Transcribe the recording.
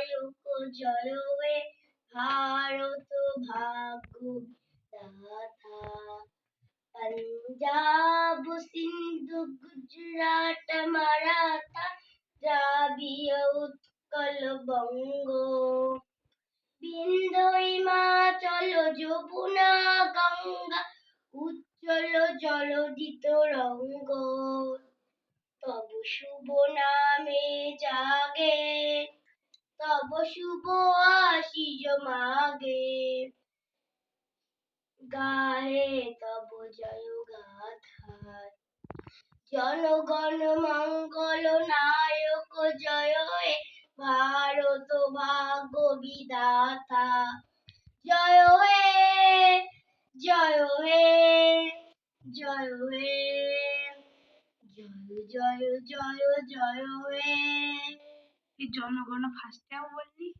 নায়ক জয় হে ভারত ভাগ্য বিধাতা। पंजाब सिंध गुजरात मराठा द्राविड़ उत्कल बंग বিন্ধ্য হিমাচল যমুনা গঙ্গা উজ্জ্বল জলধি তরঙ্গ তব শুভ নামে জাগে তব শুভ আশিস মাগে গাহে তব জয় গাথা জনগণ মঙ্গল নায়ক জয় হে ভারত ভাগ্য বিধাতা। জয় হে জয় হে জয় হে জয় জয় জয় জয় হে। এই জনগণ ফার্স্টে বললি।